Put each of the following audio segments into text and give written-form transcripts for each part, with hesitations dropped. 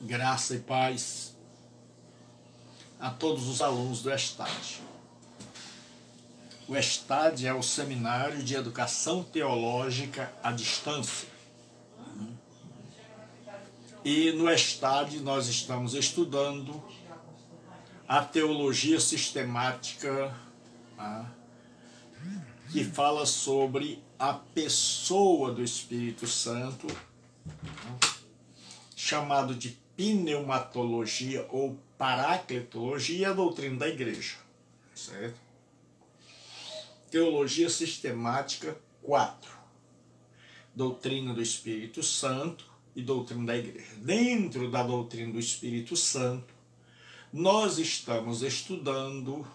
Graça e paz a todos os alunos do ESTAD. O ESTAD é o Seminário de Educação Teológica à Distância. E no ESTAD nós estamos estudando a teologia sistemática, que fala sobre a pessoa do Espírito Santo, chamado de pneumatologia ou paracletologia, a doutrina da igreja, certo? Teologia sistemática 4, doutrina do Espírito Santo e doutrina da igreja. Dentro da doutrina do Espírito Santo, nós estamos estudando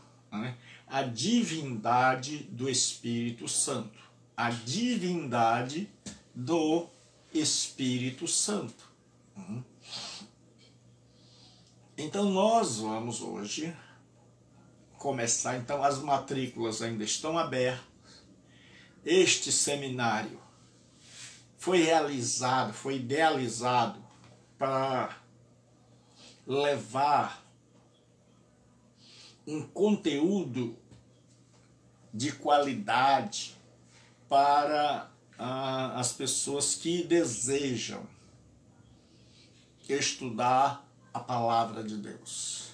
a divindade do Espírito Santo, a divindade do Espírito Santo. Então nós vamos hoje começar, então as matrículas ainda estão abertas. Este seminário foi realizado, foi idealizado para levar um conteúdo de qualidade para as pessoas que desejam estudar a palavra de Deus.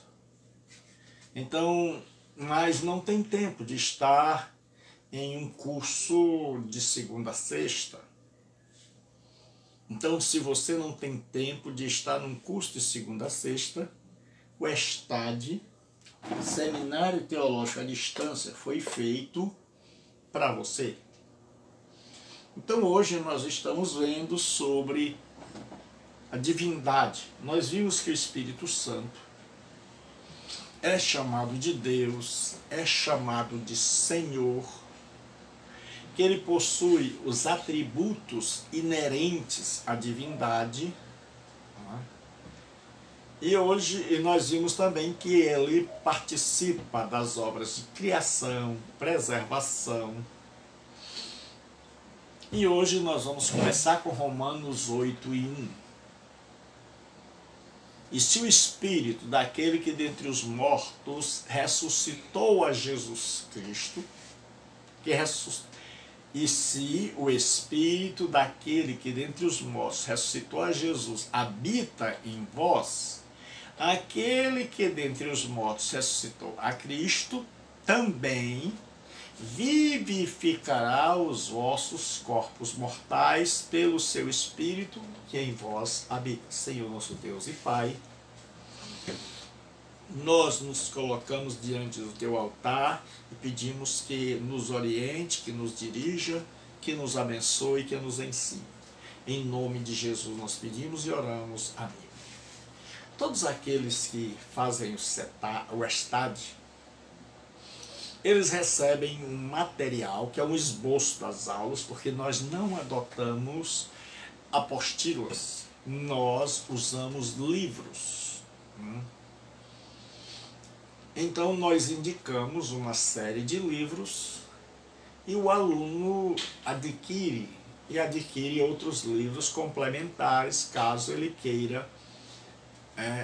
Então, mas não tem tempo de estar em um curso de segunda a sexta. Então, se você não tem tempo de estar num curso de segunda a sexta, o ESTAD, Seminário Teológico à Distância, foi feito para você. Então, hoje nós estamos vendo sobre a divindade. Nós vimos que o Espírito Santo é chamado de Deus, é chamado de Senhor, que ele possui os atributos inerentes à divindade. E hoje nós vimos também que ele participa das obras de criação, preservação. E hoje nós vamos começar com Romanos 8:1. E se o Espírito daquele que dentre os mortos ressuscitou a Jesus Cristo, e se o Espírito daquele que dentre os mortos ressuscitou a Jesus habita em vós, aquele que dentre os mortos ressuscitou a Cristo também vivificará os vossos corpos mortais pelo seu Espírito que em vós habita. Senhor nosso Deus e Pai, nós nos colocamos diante do teu altar e pedimos que nos oriente, que nos dirija, que nos abençoe, que nos ensine. Em nome de Jesus nós pedimos e oramos. Amém. Todos aqueles que fazem o ESTAD, eles recebem um material que é um esboço das aulas, porque nós não adotamos apostilas, nós usamos livros. Então nós indicamos uma série de livros e o aluno adquire outros livros complementares, caso ele queira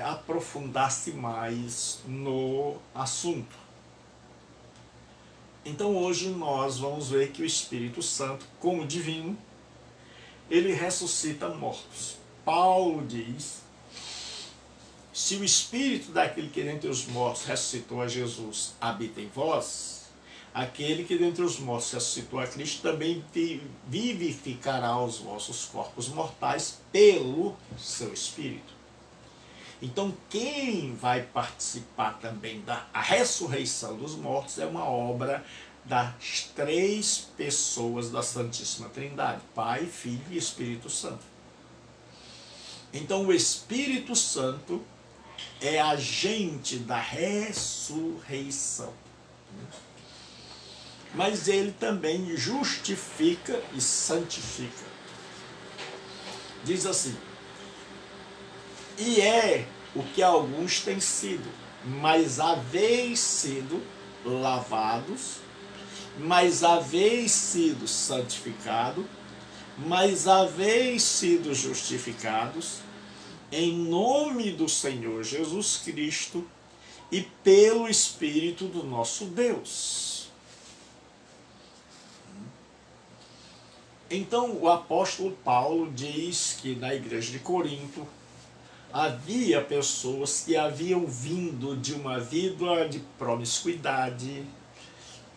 aprofundar-se mais no assunto. Então hoje nós vamos ver que o Espírito Santo, como divino, ele ressuscita mortos. Paulo diz: se o Espírito daquele que dentre os mortos ressuscitou a Jesus habita em vós, aquele que dentre os mortos ressuscitou a Cristo também vivificará os vossos corpos mortais pelo seu Espírito. Então, quem vai participar também da ressurreição dos mortos é uma obra das 3 pessoas da Santíssima Trindade: Pai, Filho e Espírito Santo. Então, o Espírito Santo é agente da ressurreição. Mas ele também justifica e santifica. Diz assim: e é o que alguns têm sido, mas haveis sido lavados, mas haveis sido santificado, mas haveis sido justificados em nome do Senhor Jesus Cristo e pelo Espírito do nosso Deus. Então o apóstolo Paulo diz que na igreja de Corinto havia pessoas que haviam vindo de uma vida de promiscuidade,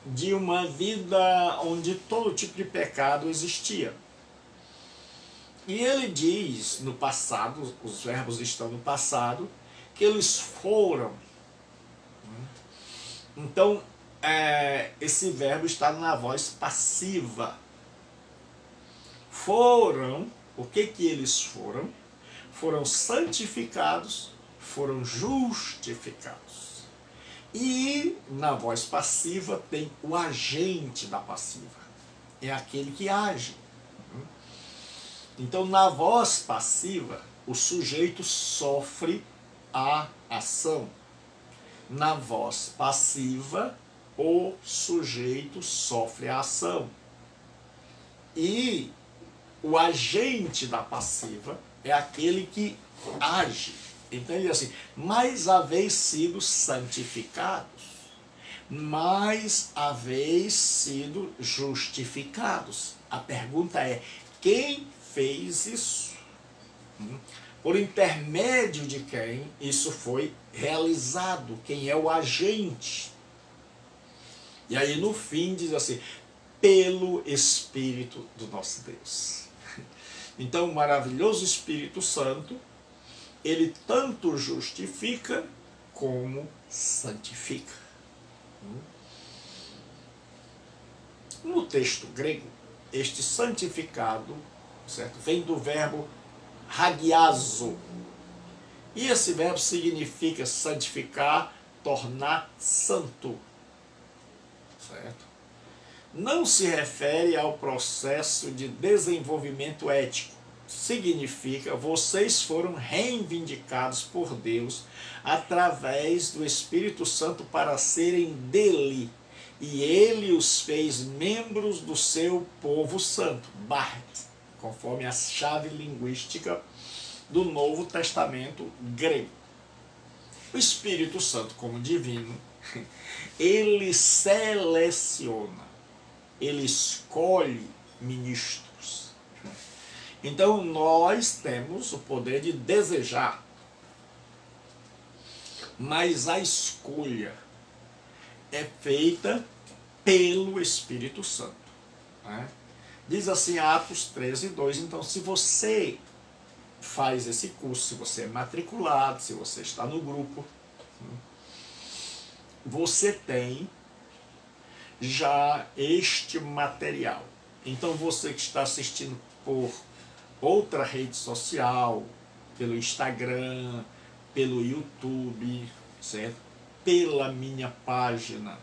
de uma vida onde todo tipo de pecado existia. E ele diz no passado, os verbos estão no passado, que eles foram. Então, esse verbo está na voz passiva. Foram, o que eles foram? Foram santificados, foram justificados. E na voz passiva tem o agente da passiva. É aquele que age. Então, na voz passiva, o sujeito sofre a ação. Na voz passiva, o sujeito sofre a ação. E o agente da passiva é aquele que age. Então ele diz assim, mas haveis sido santificados, mas haveis sido justificados. A pergunta é, quem fez isso? Por intermédio de quem isso foi realizado? Quem é o agente? E aí no fim diz assim, pelo Espírito do nosso Deus. Então o maravilhoso Espírito Santo, ele tanto justifica como santifica. No texto grego, este santificado, certo, vem do verbo hagiazo. E esse verbo significa santificar, tornar santo. Certo? Não se refere ao processo de desenvolvimento ético. Significa, vocês foram reivindicados por Deus através do Espírito Santo para serem dele. E ele os fez membros do seu povo santo. Bart, conforme a chave linguística do Novo Testamento grego. O Espírito Santo, como divino, ele seleciona, ele escolhe ministros. Então nós temos o poder de desejar, mas a escolha é feita pelo Espírito Santo. Né? Diz assim Atos 13:2, então se você faz esse curso, se você é matriculado, se você está no grupo, você tem já este material. Então você que está assistindo por outra rede social, pelo Instagram, pelo YouTube, certo? Pela minha página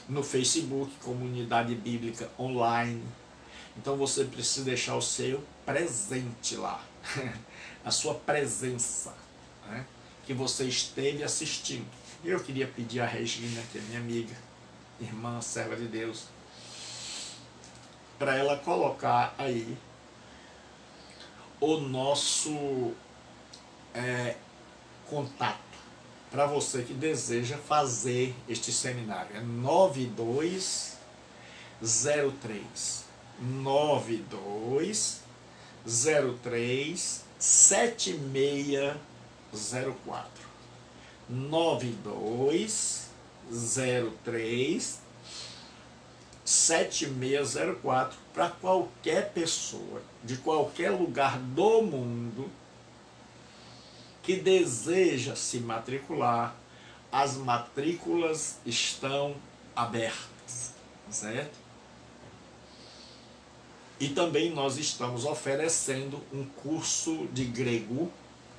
no Facebook, Comunidade Bíblica Online. Então você precisa deixar o seu presente lá, a sua presença, né? Que você esteve assistindo. Eu queria pedir a Regina, que é minha amiga, irmã, serva de Deus, para ela colocar aí o nosso contato, para você que deseja fazer este seminário. É 9203 7604 9203 7604 para qualquer pessoa de qualquer lugar do mundo que deseja se matricular. As matrículas estão abertas, certo? E também nós estamos oferecendo um curso de grego,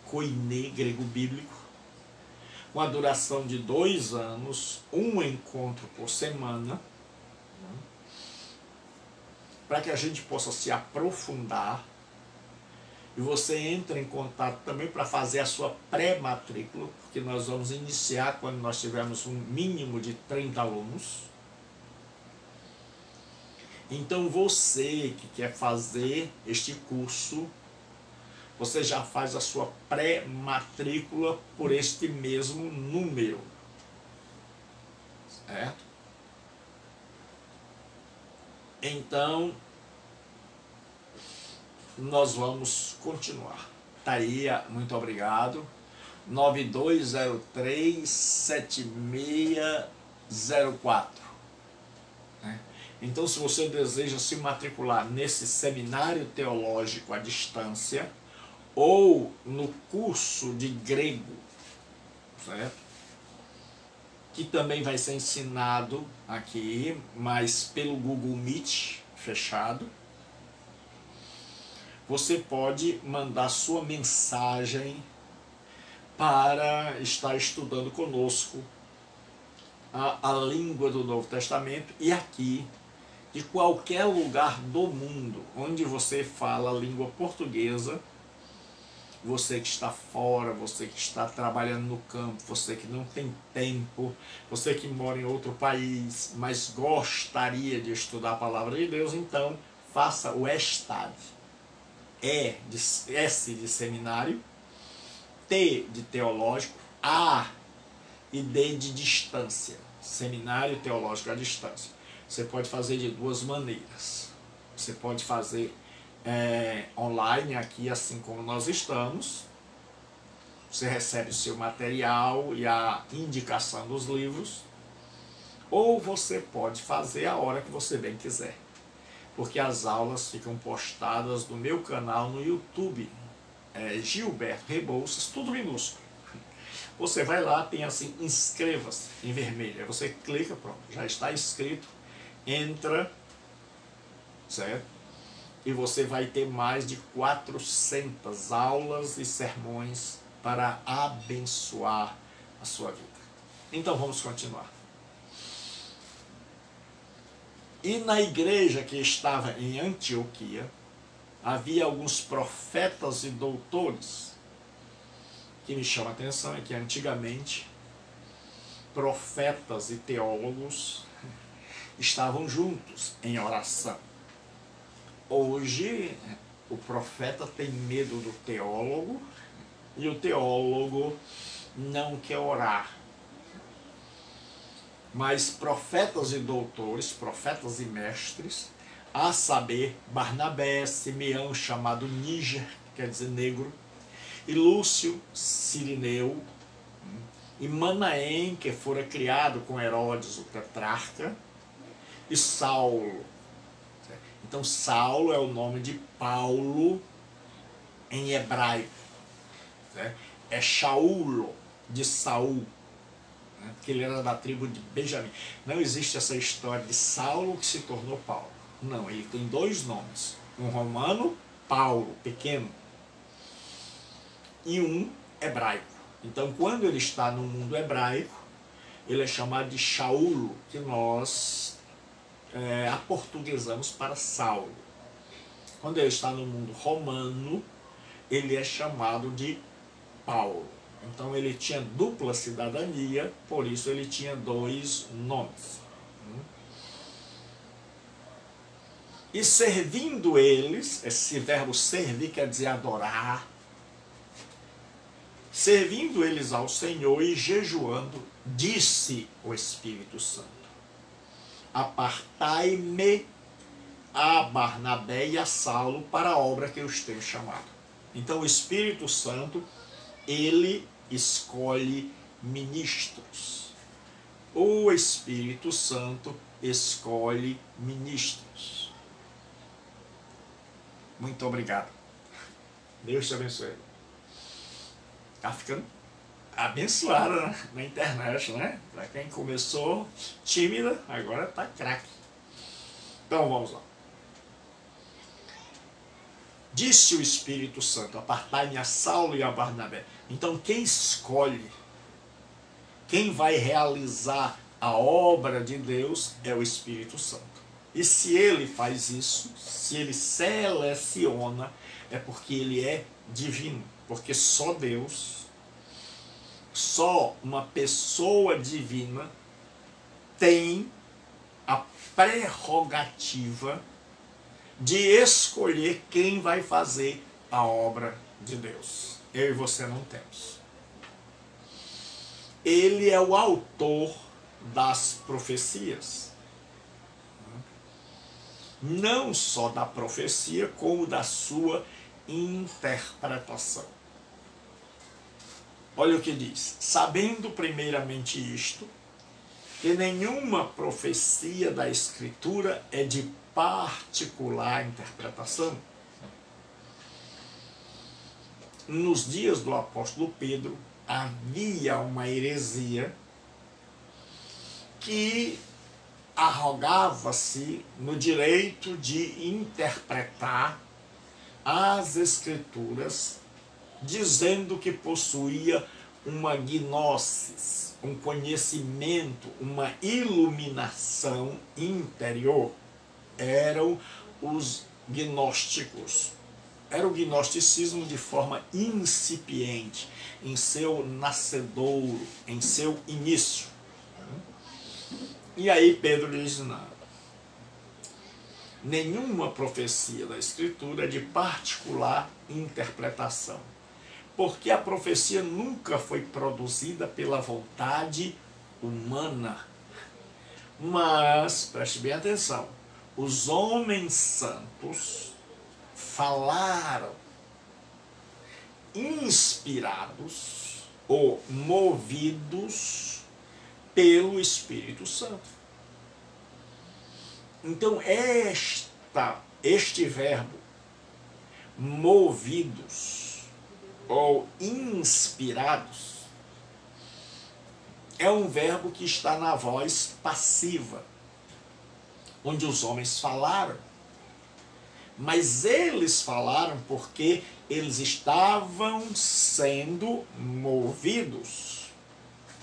koiné, grego bíblico, com a duração de 2 anos, um encontro por semana, para que a gente possa se aprofundar. E você entra em contato também para fazer a sua pré-matrícula, porque nós vamos iniciar quando nós tivermos um mínimo de 30 alunos. Então você que quer fazer este curso, você já faz a sua pré-matrícula por este mesmo número. Certo? Então, nós vamos continuar. Tá aí, muito obrigado. 9203-7604. Então, se você deseja se matricular nesse seminário teológico à distância ou no curso de grego, certo? Que também vai ser ensinado aqui, mas pelo Google Meet fechado, você pode mandar sua mensagem para estar estudando conosco a língua do Novo Testamento, e aqui, de qualquer lugar do mundo onde você fala a língua portuguesa, você que está fora, você que está trabalhando no campo, você que não tem tempo, você que mora em outro país, mas gostaria de estudar a palavra de Deus, então faça o ESTAD. S de seminário, T de teológico, A e D de distância. Seminário teológico à distância. Você pode fazer de duas maneiras. Você pode fazer online aqui, assim como nós estamos. Você recebe o seu material e a indicação dos livros. Ou você pode fazer a hora que você bem quiser. Porque as aulas ficam postadas no meu canal no YouTube. Gilberto Rebouças, tudo minúsculo. Você vai lá, tem assim, inscreva-se em vermelho. Aí você clica, pronto, já está inscrito. Entra, certo? E você vai ter mais de 400 aulas e sermões para abençoar a sua vida. Então vamos continuar. E na igreja que estava em Antioquia, havia alguns profetas e doutores. Que me chama a atenção é que antigamente profetas e teólogos estavam juntos em oração. Hoje o profeta tem medo do teólogo e o teólogo não quer orar. Mas profetas e doutores, profetas e mestres, a saber, Barnabé, Simeão, chamado Níger, quer dizer negro, e Lúcio, Cirineu, e Manaém, que fora criado com Herodes, o tetrarca, e Saulo. Então Saulo é o nome de Paulo em hebraico. É Shaulo, de Saul, porque ele era da tribo de Benjamim. Não existe essa história de Saulo que se tornou Paulo. Não, ele tem dois nomes. Um romano, Paulo, pequeno, e um hebraico. Então, quando ele está no mundo hebraico, ele é chamado de Shaulo, que nós aportuguesamos para Saulo. Quando ele está no mundo romano, ele é chamado de Paulo. Então, ele tinha dupla cidadania, por isso ele tinha dois nomes. E servindo eles, esse verbo servir quer dizer adorar, servindo eles ao Senhor e jejuando, disse o Espírito Santo: apartai-me a Barnabé e a Saulo para a obra que eu os tenho chamado. Então o Espírito Santo, ele escolhe ministros. O Espírito Santo escolhe ministros. Muito obrigado. Deus te abençoe. Tá ficando abençoada, né? Na internet, né? Para quem começou tímida, agora tá craque. Então vamos lá. Disse o Espírito Santo: apartai-me a Saulo e a Barnabé. Então quem escolhe, quem vai realizar a obra de Deus é o Espírito Santo. E se ele faz isso, se ele seleciona, é porque ele é divino. Porque só Deus, só uma pessoa divina tem a prerrogativa de escolher quem vai fazer a obra de Deus. Eu e você não temos. Ele é o autor das profecias. Não só da profecia, como da sua interpretação. Olha o que diz: sabendo primeiramente isto, que nenhuma profecia da Escritura é de particular interpretação. Nos dias do apóstolo Pedro, havia uma heresia que arrogava-se no direito de interpretar as Escrituras, dizendo que possuía uma gnosis, um conhecimento, uma iluminação interior. Eram os gnósticos. Era o gnosticismo de forma incipiente, em seu nascedouro, em seu início. E aí Pedro diz: não, nenhuma profecia da Escritura é de particular interpretação, porque a profecia nunca foi produzida pela vontade humana. Mas, preste bem atenção, os homens santos falaram inspirados ou movidos pelo Espírito Santo. Então, este verbo, movidos ou inspirados, é um verbo que está na voz passiva, onde os homens falaram. Mas eles falaram porque eles estavam sendo movidos,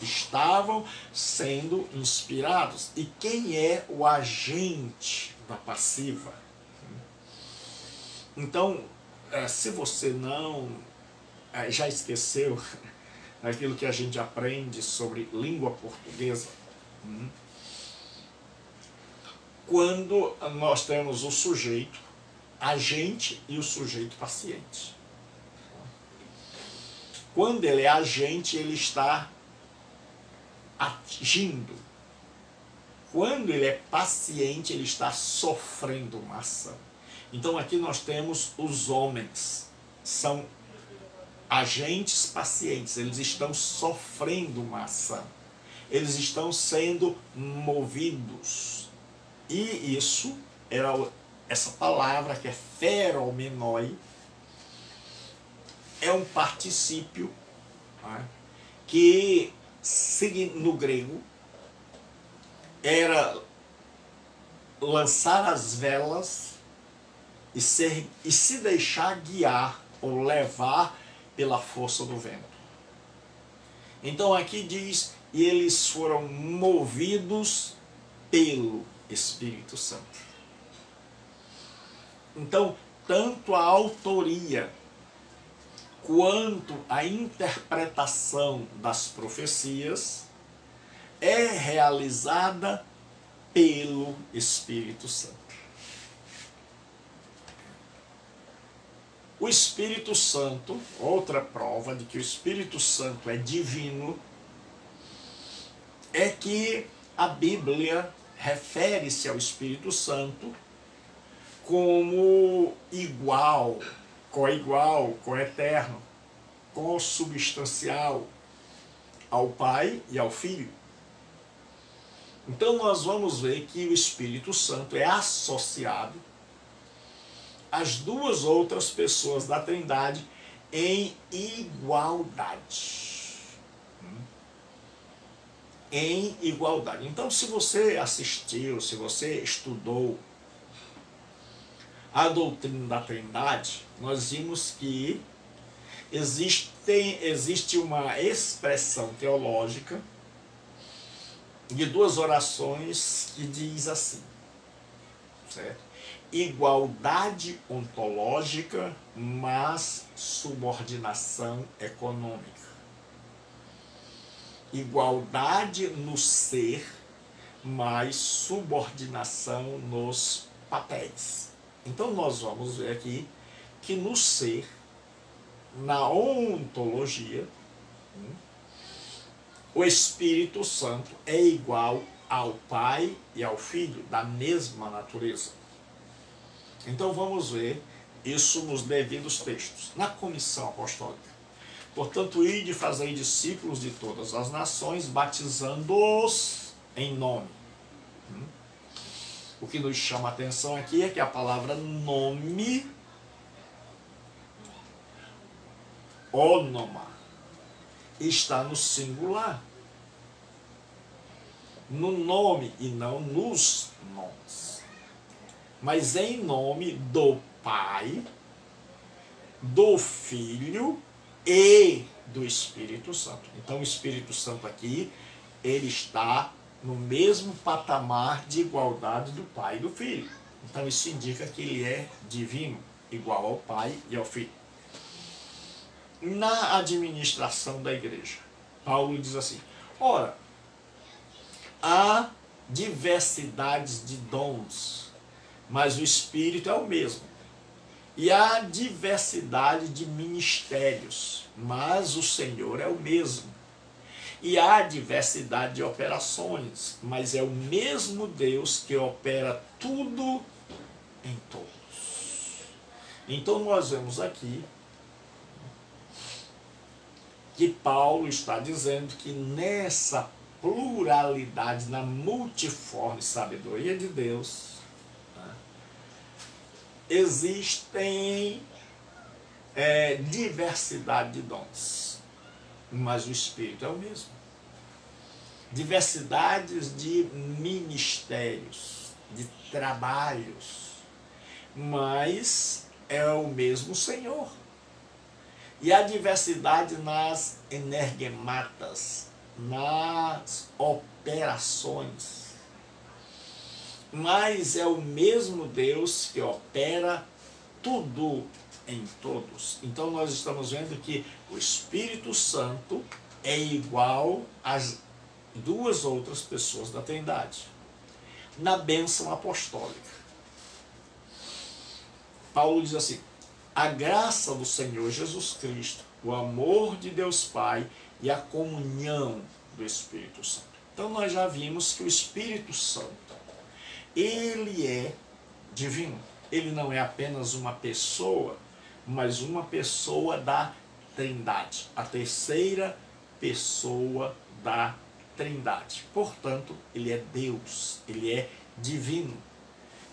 estavam sendo inspirados. E quem é o agente da passiva? Então, se você não já esqueceu aquilo que a gente aprende sobre língua portuguesa, quando nós temos o sujeito agente e o sujeito paciente. Quando ele é agente, ele está agindo. Quando ele é paciente, ele está sofrendo uma ação. Então aqui nós temos os homens, são agentes pacientes, eles estão sofrendo uma ação. Eles estão sendo movidos. E isso era essa palavra que é feromenoi, é um particípio, né, que no grego era lançar as velas e se deixar guiar ou levar pela força do vento. Então aqui diz: e eles foram movidos pelo Espírito Santo. Então, tanto a autoria quanto a interpretação das profecias é realizada pelo Espírito Santo. O Espírito Santo, outra prova de que o Espírito Santo é divino, é que a Bíblia refere-se ao Espírito Santo como igual, coegual, coeterno, consubstancial ao Pai e ao Filho. Então nós vamos ver que o Espírito Santo é associado às duas outras pessoas da Trindade em igualdade. Em igualdade. Então, se você assistiu, se você estudou a doutrina da Trindade, nós vimos que existe uma expressão teológica de duas orações que diz assim, certo? Igualdade ontológica, mas subordinação econômica. Igualdade no ser, mas subordinação nos papéis. Então nós vamos ver aqui que no ser na ontologia, o Espírito Santo é igual ao Pai e ao Filho, da mesma natureza. Então vamos ver isso nos devidos textos. Na comissão apostólica. Portanto, ide e fazei discípulos de todas as nações, batizando-os em nome. O que nos chama a atenção aqui é que a palavra nome, onoma, está no singular. No nome e não nos nomes. Mas em nome do Pai, do Filho e do Espírito Santo. Então o Espírito Santo aqui, ele está no mesmo patamar de igualdade do Pai e do Filho. Então isso indica que ele é divino, igual ao Pai e ao Filho. Na administração da igreja, Paulo diz assim: ora, há diversidades de dons, mas o Espírito é o mesmo. E há diversidade de ministérios, mas o Senhor é o mesmo. E há diversidade de operações, mas é o mesmo Deus que opera tudo em todos. Então nós vemos aqui que Paulo está dizendo que nessa pluralidade, na multiforme sabedoria de Deus, existem diversidade de dons, mas o Espírito é o mesmo. Diversidades de ministérios, de trabalhos, mas é o mesmo Senhor. E a diversidade nas energematas, nas operações. Mas é o mesmo Deus que opera tudo em todos. Então nós estamos vendo que o Espírito Santo é igual às duas outras pessoas da Trindade. Na bênção apostólica, Paulo diz assim: a graça do Senhor Jesus Cristo, o amor de Deus Pai e a comunhão do Espírito Santo. Então nós já vimos que o Espírito Santo, ele é divino. Ele não é apenas uma pessoa, mas uma pessoa da Trindade. A terceira pessoa da Trindade. Portanto, ele é Deus, ele é divino.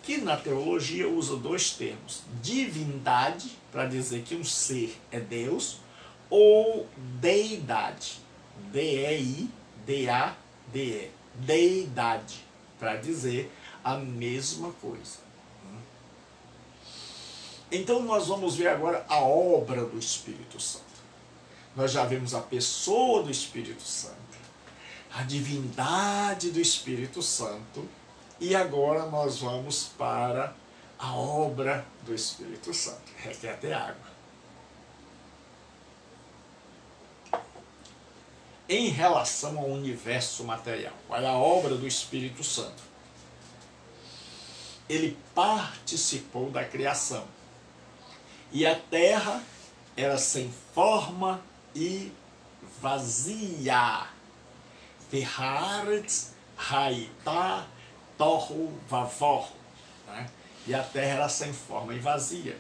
Que na teologia usa dois termos: divindade, para dizer que um ser é Deus, ou deidade, D-E-I-D-A-D-E, deidade, para dizer a mesma coisa. Então nós vamos ver agora a obra do Espírito Santo. Nós já vimos a pessoa do Espírito Santo, a divindade do Espírito Santo, e agora nós vamos para a obra do Espírito Santo. Requer até água. Em relação ao universo material, olha a obra do Espírito Santo. Ele participou da criação. E a terra era sem forma e vazia. Verhaaretz haitá tohu vavor. E a terra era sem forma e vazia.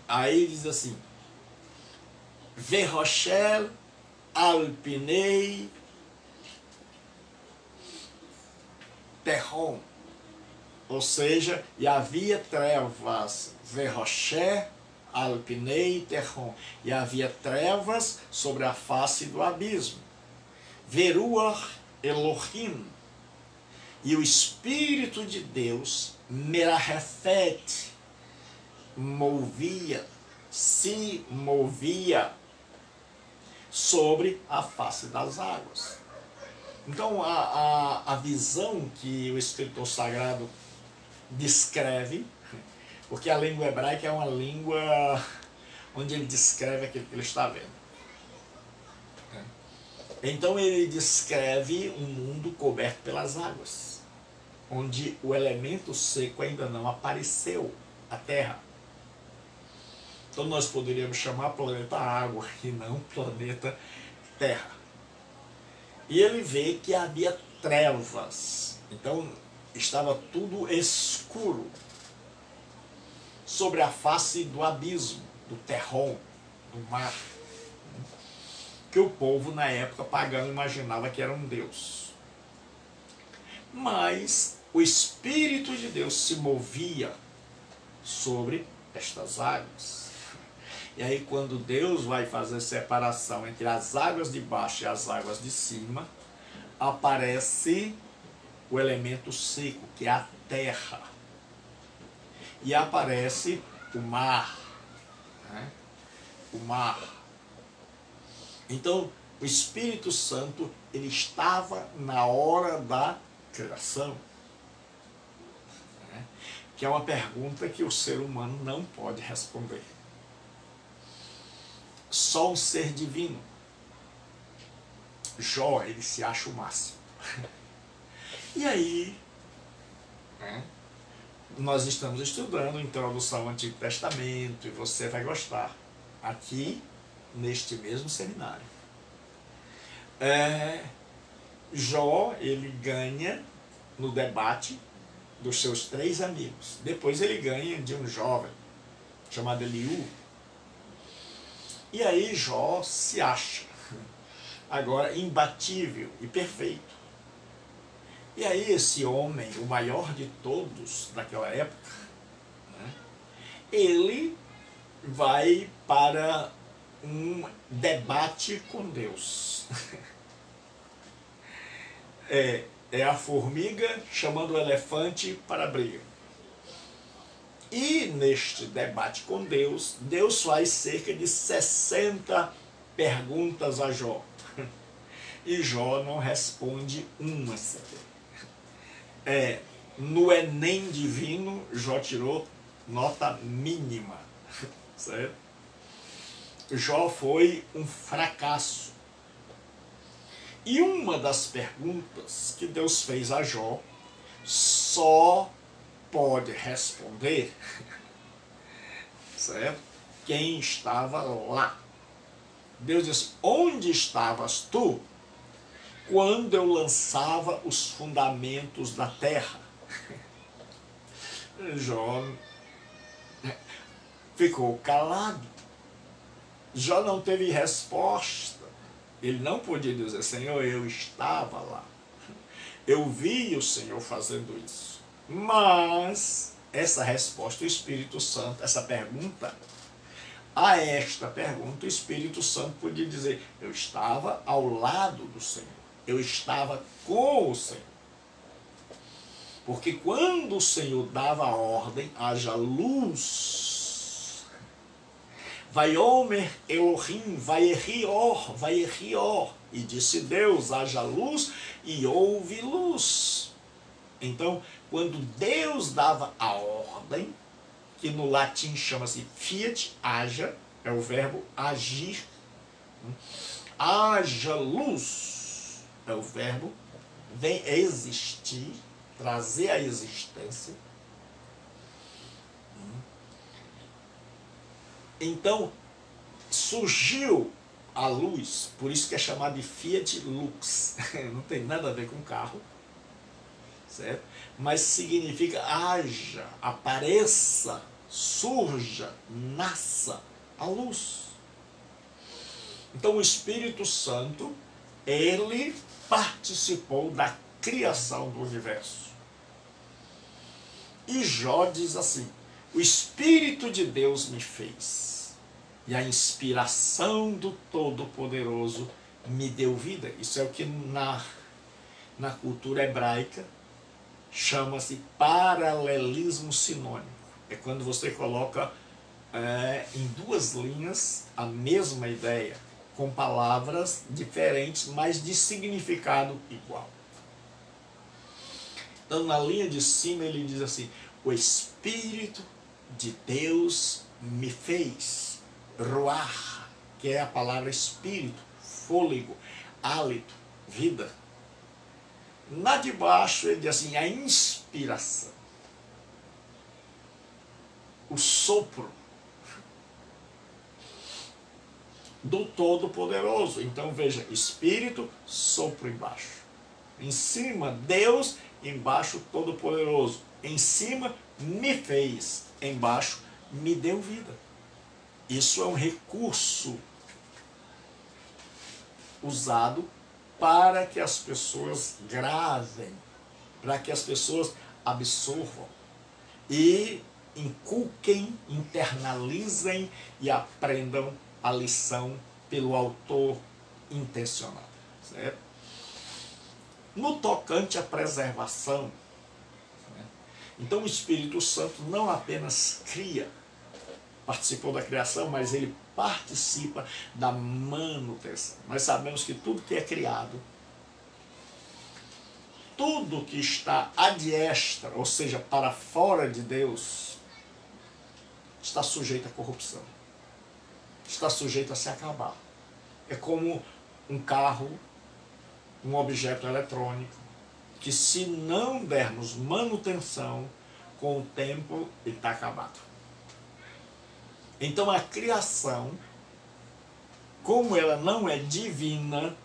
Aí diz assim: Verrochel alpinei terron. Ou seja, e havia trevas, Verroché, alpinei terron, e havia trevas sobre a face do abismo. Veruach Elohim, e o Espírito de Deus, Merahefet, se movia sobre a face das águas. Então a visão que o escritor sagrado descreve, porque a língua hebraica é uma língua onde ele descreve aquilo que ele está vendo. Então ele descreve um mundo coberto pelas águas, onde o elemento seco ainda não apareceu, a terra. Então nós poderíamos chamar planeta Água e não planeta Terra. E ele vê que havia trevas, então estava tudo escuro sobre a face do abismo, do terron, do mar, que o povo na época pagã imaginava que era um Deus. Mas o Espírito de Deus se movia sobre estas águas. E aí quando Deus vai fazer separação entre as águas de baixo e as águas de cima, aparece o elemento seco, que é a terra. E aparece o mar. Né? O mar. Então, o Espírito Santo, ele estava na hora da criação. Né? Que é uma pergunta que o ser humano não pode responder. Só um ser divino. Jó, ele se acha o máximo. E aí, nós estamos estudando Introdução ao Antigo Testamento, e você vai gostar, aqui, neste mesmo seminário. Jó, ele ganha no debate dos seus 3 amigos. Depois ele ganha de um jovem, chamado Eliú. E aí Jó se acha, agora, imbatível e perfeito. E aí esse homem, o maior de todos daquela época, né, ele vai para um debate com Deus. É a formiga chamando o elefante para a briga. E neste debate com Deus, Deus faz cerca de 60 perguntas a Jó. E Jó não responde uma sequer. No Enem divino, Jó tirou nota mínima. Certo? Jó foi um fracasso. E uma das perguntas que Deus fez a Jó, só pode responder, certo? Quem estava lá. Deus disse: onde estavas tu quando eu lançava os fundamentos da terra? Jó ficou calado. Jó não teve resposta. Ele não podia dizer: Senhor, eu estava lá. Eu vi o Senhor fazendo isso. Mas essa resposta, o Espírito Santo, essa pergunta, a esta pergunta, o Espírito Santo podia dizer: eu estava ao lado do Senhor. Eu estava com o Senhor. Porque quando o Senhor dava a ordem, haja luz, Vaiomer Elohim, Vaierrior, e disse Deus: haja luz, e houve luz. Então, quando Deus dava a ordem, que no latim chama-se fiat, haja, é o verbo agir, haja luz, é o verbo vem existir, trazer a existência. Então, surgiu a luz, por isso que é chamado de Fiat Lux. Não tem nada a ver com carro, certo? Mas significa haja, apareça, surja, nasça a luz. Então o Espírito Santo, ele participou da criação do universo. E Jó diz assim: o Espírito de Deus me fez, e a inspiração do Todo-Poderoso me deu vida. Isso é o que na cultura hebraica chama-se paralelismo sinônimo. É quando você coloca em 2 linhas a mesma ideia, com palavras diferentes, mas de significado igual. Então, na linha de cima, ele diz assim: o Espírito de Deus me fez. Ruach, que é a palavra espírito, fôlego, hálito, vida. Na de baixo, ele diz assim: a inspiração, o sopro. do Todo-Poderoso. Então veja, Espírito, sopro embaixo. Em cima, Deus, embaixo, Todo-Poderoso. Em cima, me fez, embaixo, me deu vida. Isso é um recurso usado para que as pessoas gravem, para que as pessoas absorvam e inculquem, internalizem e aprendam a lição pelo autor intencionado, certo? No tocante à preservação, então o Espírito Santo não apenas cria, participou da criação, mas ele participa da manutenção. Nós sabemos que tudo que é criado, tudo que está ad extra, ou seja, para fora de Deus, está sujeito à corrupção. Está sujeito a se acabar. É como um carro, um objeto eletrônico, que se não dermos manutenção, com o tempo ele está acabado. Então a criação, como ela não é divina,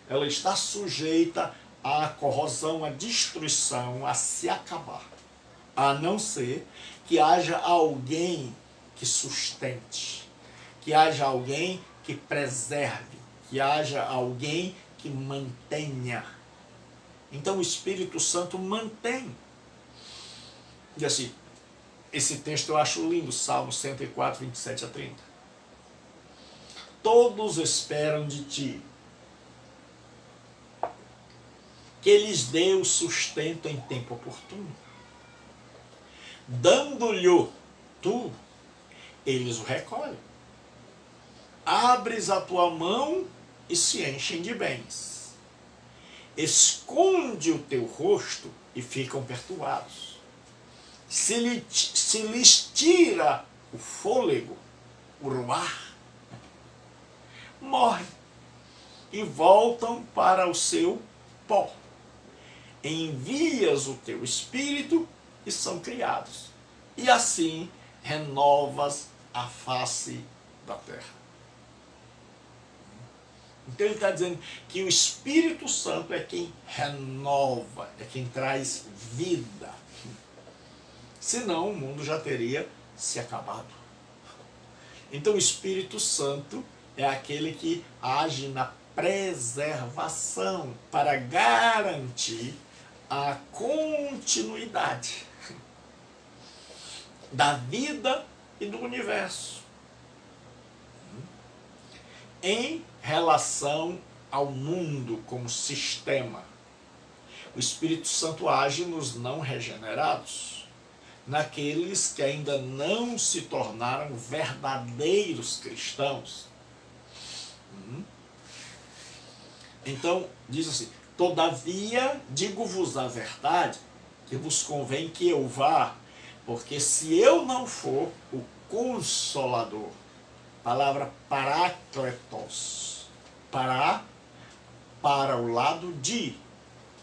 ela está sujeita à corrosão, à destruição, a se acabar. A não ser que haja alguém que sustente, que haja alguém que preserve, que haja alguém que mantenha. Então o Espírito Santo mantém. E assim, esse texto eu acho lindo, Salmo 104, 27 a 30. Todos esperam de ti que eles dê o sustento em tempo oportuno. Dando-lhe tu, eles o recolhem. Abres a tua mão e se enchem de bens. Esconde o teu rosto e ficam perturbados. Se lhes tira o fôlego, o ruar, morrem e voltam para o seu pó. Envias o teu espírito e são criados. E assim renovas a face da terra. Então ele está dizendo que o Espírito Santo é quem renova, é quem traz vida. Senão o mundo já teria se acabado. Então o Espírito Santo é aquele que age na preservação para garantir a continuidade da vida e do universo em relação ao mundo como sistema. O Espírito Santo age nos não regenerados, naqueles que ainda não se tornaram verdadeiros cristãos. Então, diz assim, todavia, digo-vos a verdade, que vos convém que eu vá, porque se eu não for o Consolador, palavra parácletos, para o lado de,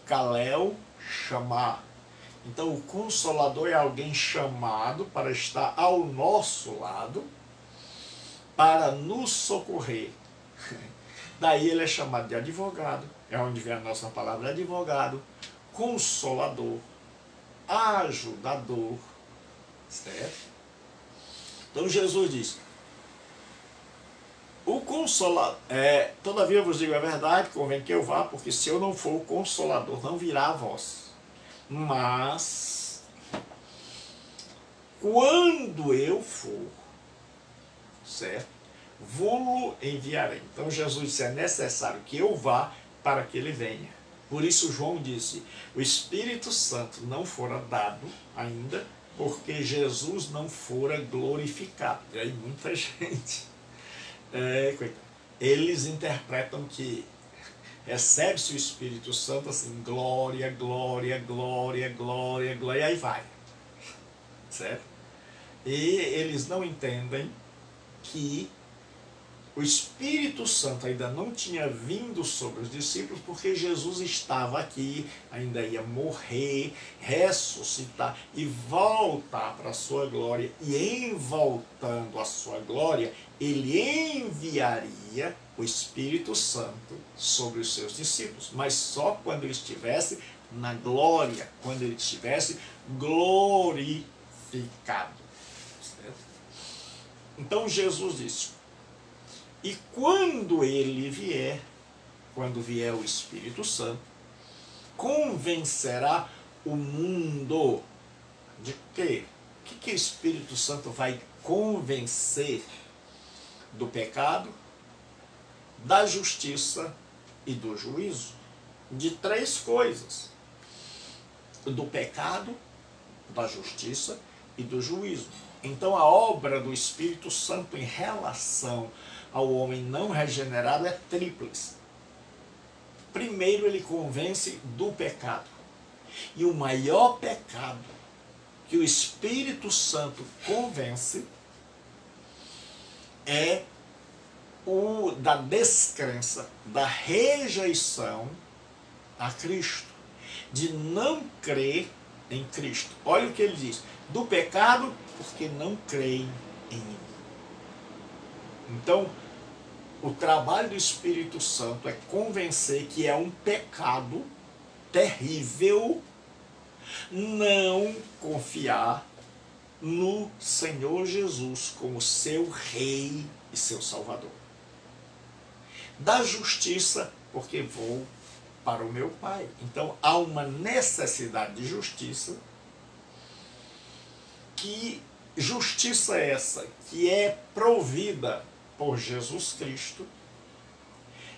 kalel, chamar. Então o Consolador é alguém chamado para estar ao nosso lado, para nos socorrer. Daí ele é chamado de advogado, é onde vem a nossa palavra advogado, consolador, ajudador, certo? Então Jesus diz, o Consolador, todavia vos digo a verdade, convém que eu vá, porque se eu não for o Consolador, não virá a vós. Mas, quando eu for, certo? Vou-lo enviarei. Então Jesus disse, é necessário que eu vá para que ele venha. Por isso João disse, o Espírito Santo não fora dado ainda, porque Jesus não fora glorificado. E aí muita gente, eles interpretam que recebe-se o Espírito Santo assim, glória, glória, glória, glória, glória, e aí vai. Certo? E eles não entendem que o Espírito Santo ainda não tinha vindo sobre os discípulos, porque Jesus estava aqui, ainda ia morrer, ressuscitar e voltar para a sua glória. E em voltando à sua glória, ele enviaria o Espírito Santo sobre os seus discípulos, mas só quando ele estivesse na glória, quando ele estivesse glorificado. Certo? Então Jesus disse: e quando ele vier, quando vier o Espírito Santo, convencerá o mundo de quê? O que o Espírito Santo vai convencer? Do pecado, da justiça e do juízo. De três coisas: do pecado, da justiça e do juízo. Então a obra do Espírito Santo em relação ao homem não regenerado é tríplice. Primeiro, ele convence do pecado. E o maior pecado que o Espírito Santo convence é o da descrença, da rejeição a Cristo, de não crer em Cristo. Olha o que ele diz: do pecado, porque não creem em mim. Então, o trabalho do Espírito Santo é convencer que é um pecado terrível não confiar no Senhor Jesus como seu Rei e seu Salvador. Da justiça, porque vou para o meu Pai. Então há uma necessidade de justiça, que justiça essa que é provida por Jesus Cristo,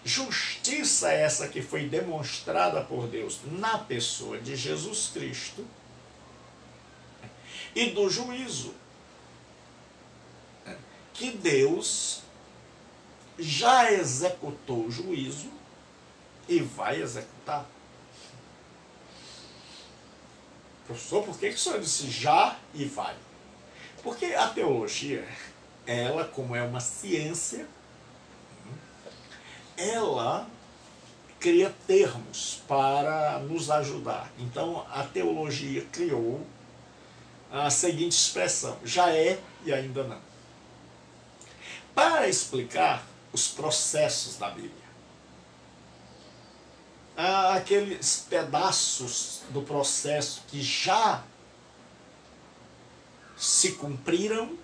justiça essa que foi demonstrada por Deus na pessoa de Jesus Cristo, e do juízo, que Deus já executou o juízo e vai executar. Professor, por que o senhor disse já e vai? Porque a teologia, ela, como é uma ciência, ela cria termos para nos ajudar. Então a teologia criou a seguinte expressão: já é e ainda não. Para explicar os processos da Bíblia, aqueles pedaços do processo que já se cumpriram,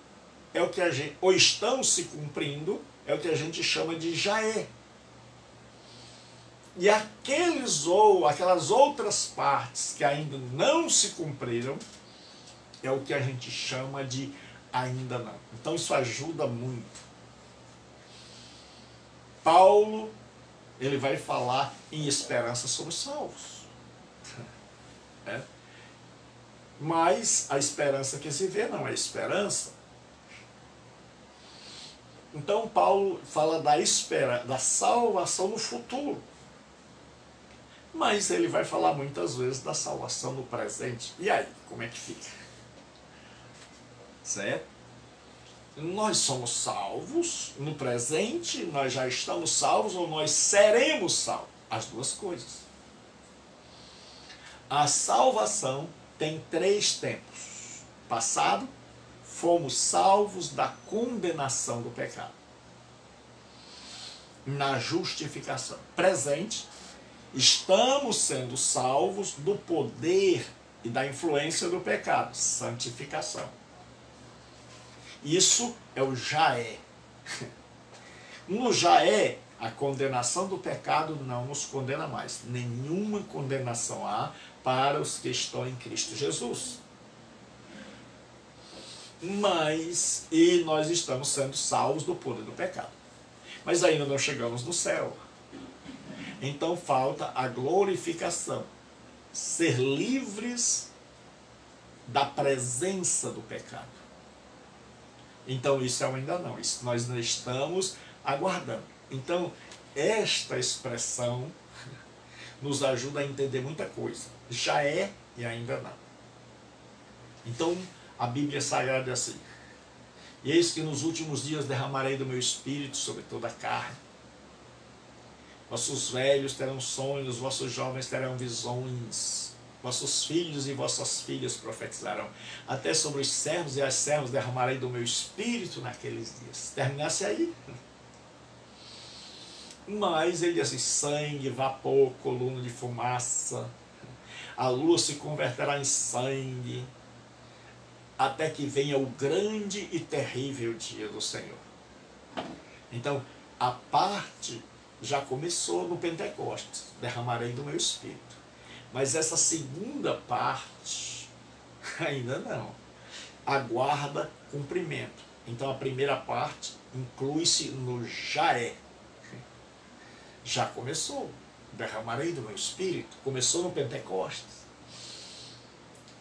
é o que a gente, ou estão se cumprindo, é o que a gente chama de já é. E aquelas outras partes que ainda não se cumpriram, é o que a gente chama de ainda não. Então isso ajuda muito. Paulo, ele vai falar em esperança sobre os salvos. Mas a esperança que se vê não é esperança. Então Paulo fala da salvação no futuro. Mas ele vai falar muitas vezes da salvação no presente. E aí, como é que fica? Certo? Nós somos salvos no presente, nós já estamos salvos ou nós seremos salvos? As duas coisas. A salvação tem três tempos. Passado, fomos salvos da condenação do pecado. Na justificação. Presente, estamos sendo salvos do poder e da influência do pecado. Santificação. Isso é o já é. No já é, a condenação do pecado não nos condena mais. Nenhuma condenação há para os que estão em Cristo Jesus. E nós estamos sendo salvos do poder do pecado. Mas ainda não chegamos no céu. Então falta a glorificação. Ser livres da presença do pecado. Então isso é o ainda não. Isso nós não estamos aguardando. Então esta expressão nos ajuda a entender muita coisa. Já é e ainda não. Então a Bíblia Sagrada é assim: E eis que nos últimos dias derramarei do meu espírito sobre toda a carne. Vossos velhos terão sonhos, vossos jovens terão visões, vossos filhos e vossas filhas profetizarão. Até sobre os servos e as servas derramarei do meu espírito naqueles dias. Terminasse aí. Mas ele diz assim: sangue, vapor, coluna de fumaça, a lua se converterá em sangue, até que venha o grande e terrível dia do Senhor. Então, a parte já começou no Pentecostes, derramarei do meu espírito. Mas essa segunda parte, ainda não. Aguarda cumprimento. Então a primeira parte inclui-se no já é. Já começou. Derramarei do meu espírito. Começou no Pentecostes.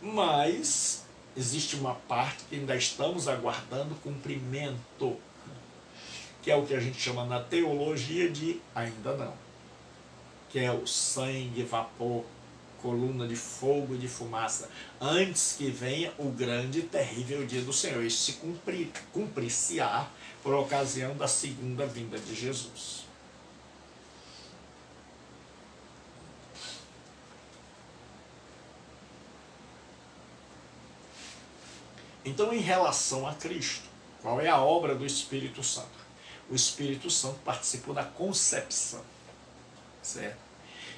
Mas existe uma parte que ainda estamos aguardando cumprimento, que é o que a gente chama na teologia de ainda não, que é o sangue, vapor, coluna de fogo e de fumaça, antes que venha o grande e terrível dia do Senhor. Isso se cumprir-se-á por ocasião da segunda vinda de Jesus. Então, em relação a Cristo, qual é a obra do Espírito Santo? O Espírito Santo participou da concepção, certo?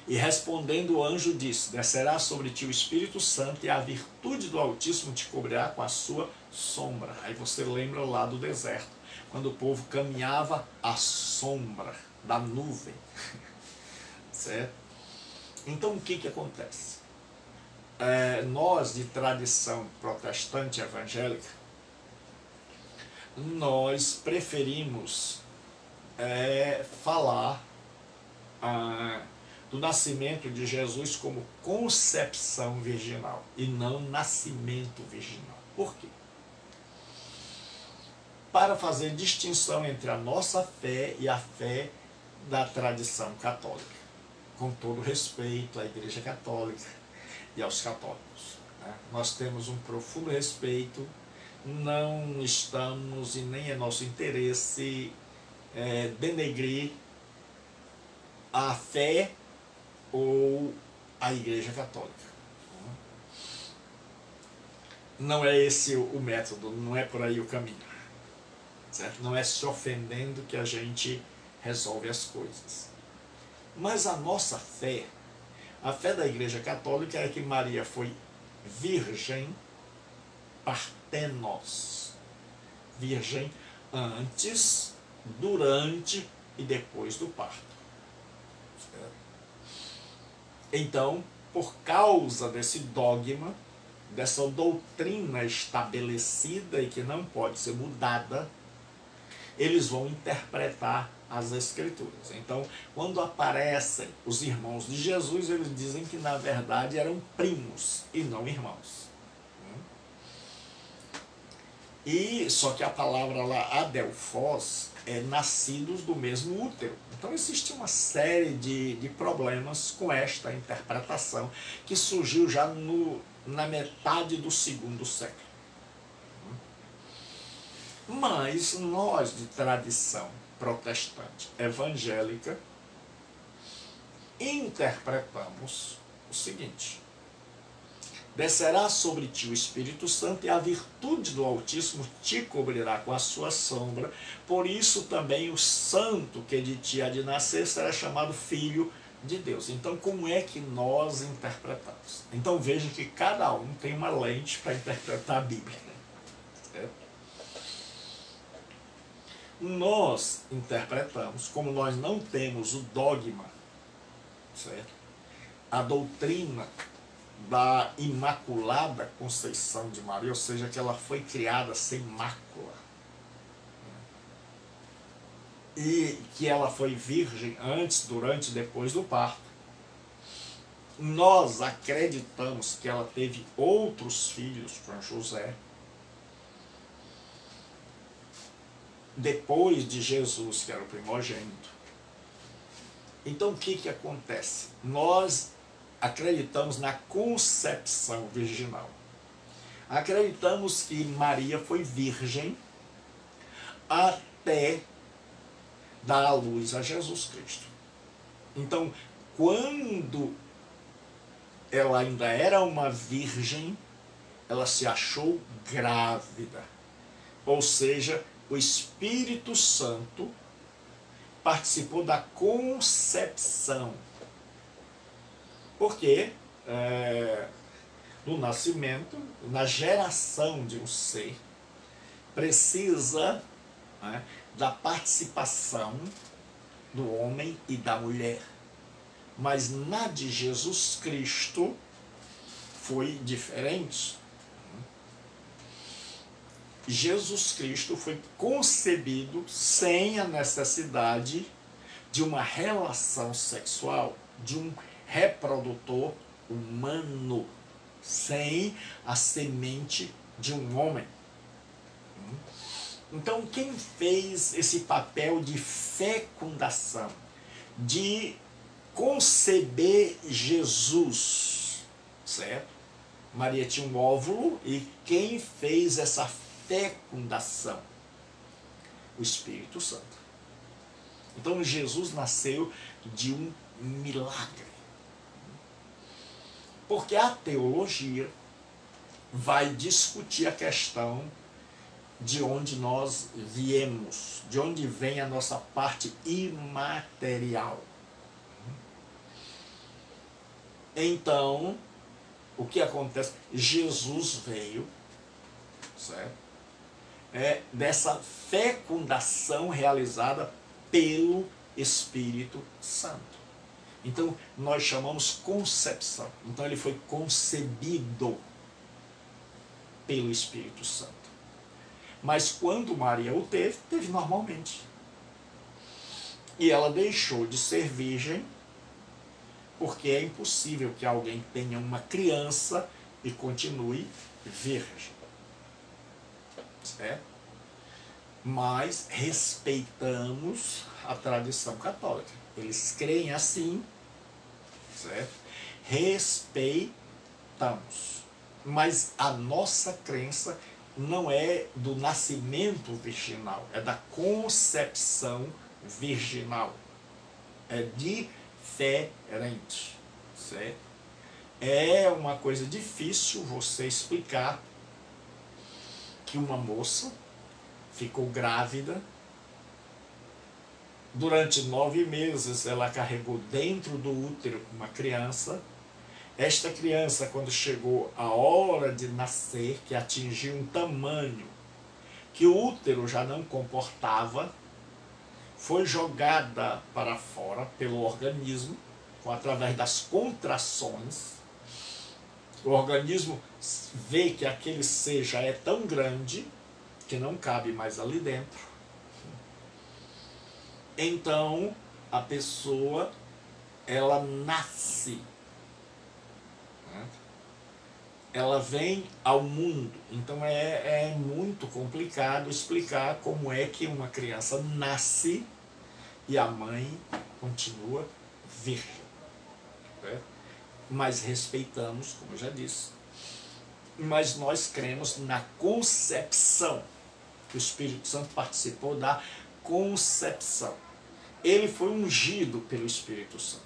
E respondendo o anjo disse: descerá sobre ti o Espírito Santo e a virtude do Altíssimo te cobrirá com a sua sombra. Aí você lembra lá do deserto, quando o povo caminhava à sombra da nuvem, certo? Então o que acontece? Nós de tradição protestante evangélica, nós preferimos falar do nascimento de Jesus como concepção virginal e não nascimento virginal. Por quê? Para fazer distinção entre a nossa fé e a fé da tradição católica, com todo respeito à Igreja Católica e aos católicos, né? Nós temos um profundo respeito, não estamos e nem é nosso interesse denegrir a fé ou a Igreja Católica. Não é esse o método, não é por aí o caminho, certo? Não é se ofendendo que a gente resolve as coisas. Mas a nossa fé, a fé da Igreja Católica é que Maria foi virgem partenos, virgem antes, durante e depois do parto. Então, por causa desse dogma, dessa doutrina estabelecida e que não pode ser mudada, eles vão interpretar as Escrituras. Então, quando aparecem os irmãos de Jesus, eles dizem que na verdade eram primos e não irmãos. E só que a palavra lá, adelphos, é nascidos do mesmo útero. Então existe uma série de problemas com esta interpretação que surgiu já na metade do segundo século. Mas nós, de tradição protestante evangélica, interpretamos o seguinte: descerá sobre ti o Espírito Santo e a virtude do Altíssimo te cobrirá com a sua sombra, por isso também o santo que de ti há de nascer será chamado Filho de Deus. Então, como é que nós interpretamos? Então veja que cada um tem uma lente para interpretar a Bíblia, certo? Nós interpretamos, como nós não temos o dogma, certo? A doutrina da Imaculada Conceição de Maria, ou seja, que ela foi criada sem mácula, e que ela foi virgem antes, durante e depois do parto. Nós acreditamos que ela teve outros filhos com José, depois de Jesus, que era o primogênito. Então o que acontece? Nós acreditamos na concepção virginal. Acreditamos que Maria foi virgem até dar à luz a Jesus Cristo. Então, quando ela ainda era uma virgem, ela se achou grávida. Ou seja, o Espírito Santo participou da concepção. Porque no nascimento, na geração de um ser, precisa, né, da participação do homem e da mulher. Mas na de Jesus Cristo foi diferente. Jesus Cristo foi concebido sem a necessidade de uma relação sexual, de um reprodutor humano, sem a semente de um homem. Então, quem fez esse papel de fecundação, de conceber Jesus, certo? Maria tinha um óvulo, e quem fez essa fecundação? O Espírito Santo. Então Jesus nasceu de um milagre. Porque a teologia vai discutir a questão de onde nós viemos, de onde vem a nossa parte imaterial. Então, o que acontece? Jesus veio, certo? Dessa fecundação realizada pelo Espírito Santo. Então, nós chamamos concepção. Então, ele foi concebido pelo Espírito Santo. Mas quando Maria o teve, teve normalmente. E ela deixou de ser virgem, porque é impossível que alguém tenha uma criança e continue virgem. Certo? Mas respeitamos a tradição católica. Eles creem assim, certo? Respeitamos. Mas a nossa crença não é do nascimento virginal, é da concepção virginal. É diferente, certo? É uma coisa difícil você explicar que uma moça ficou grávida, durante 9 meses ela carregou dentro do útero uma criança. Esta criança, quando chegou a hora de nascer, que atingiu um tamanho que o útero já não comportava, foi jogada para fora pelo organismo, através das contrações. O organismo vê que aquele ser já é tão grande que não cabe mais ali dentro. Então, a pessoa, ela nasce. Ela vem ao mundo. Então, é muito complicado explicar como é que uma criança nasce e a mãe continua virgem. Mas respeitamos, como eu já disse. Mas nós cremos na concepção. Que o Espírito Santo participou da concepção. Ele foi ungido pelo Espírito Santo.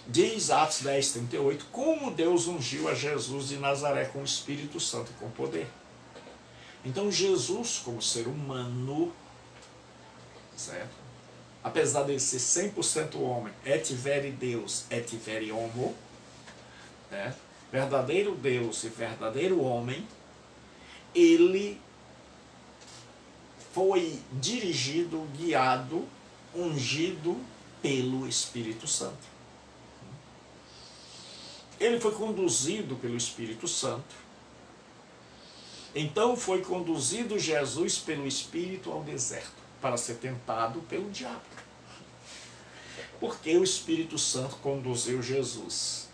Diz Atos 10, 38, como Deus ungiu a Jesus de Nazaré com o Espírito Santo e com poder. Então Jesus, como ser humano, certo? Apesar de ele ser 100% homem, et vere Deus, et vere homo, né? Verdadeiro Deus e verdadeiro homem, ele foi dirigido, guiado, ungido pelo Espírito Santo. Ele foi conduzido pelo Espírito Santo. Então foi conduzido Jesus pelo Espírito ao deserto, para ser tentado pelo diabo. Porque o Espírito Santo conduziu Jesus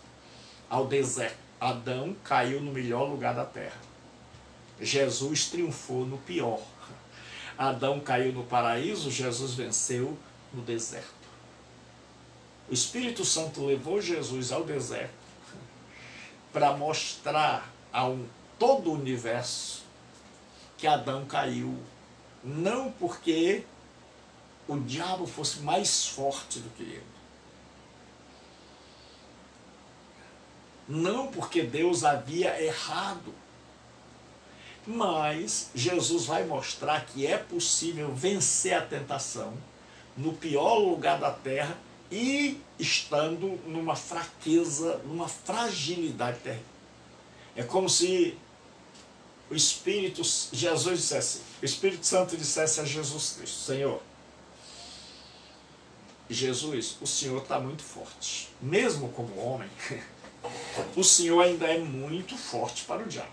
ao deserto? Adão caiu no melhor lugar da terra. Jesus triunfou no pior. Adão caiu no paraíso, Jesus venceu no deserto. O Espírito Santo levou Jesus ao deserto para mostrar a todo o universo que Adão caiu não porque o diabo fosse mais forte do que ele. Não porque Deus havia errado. Mas Jesus vai mostrar que é possível vencer a tentação no pior lugar da terra e estando numa fraqueza, numa fragilidade terrível. É como se o Espírito, Jesus dissesse, o Espírito Santo dissesse a Jesus Cristo: Senhor, Jesus, o Senhor está muito forte. Mesmo como homem, o Senhor ainda é muito forte para o diabo.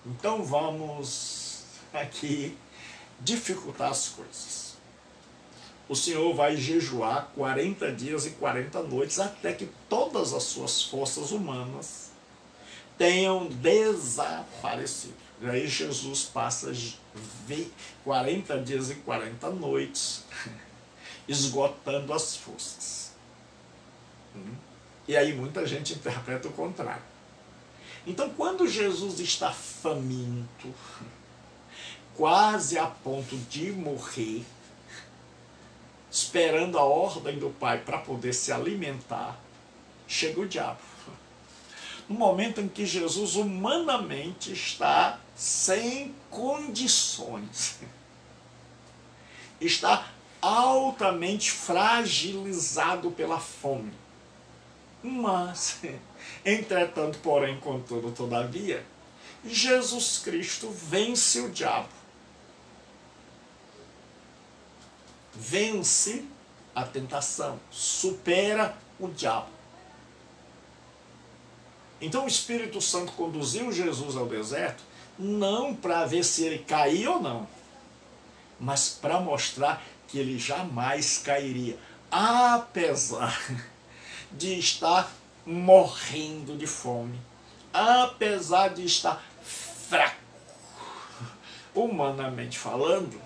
Então vamos aqui dificultar as coisas. O Senhor vai jejuar 40 dias e 40 noites até que todas as suas forças humanas tenham desaparecido. E aí Jesus passa 40 dias e 40 noites esgotando as forças. E aí muita gente interpreta o contrário. Então, quando Jesus está faminto, quase a ponto de morrer, esperando a ordem do Pai para poder se alimentar, chega o diabo. No momento em que Jesus humanamente está sem condições, está altamente fragilizado pela fome. Mas, entretanto, porém, contudo, todavia, Jesus Cristo vence o diabo. Vence a tentação, supera o diabo. Então o Espírito Santo conduziu Jesus ao deserto, não para ver se ele caía ou não, mas para mostrar que ele jamais cairia, apesar de estar morrendo de fome, apesar de estar fraco. Humanamente falando,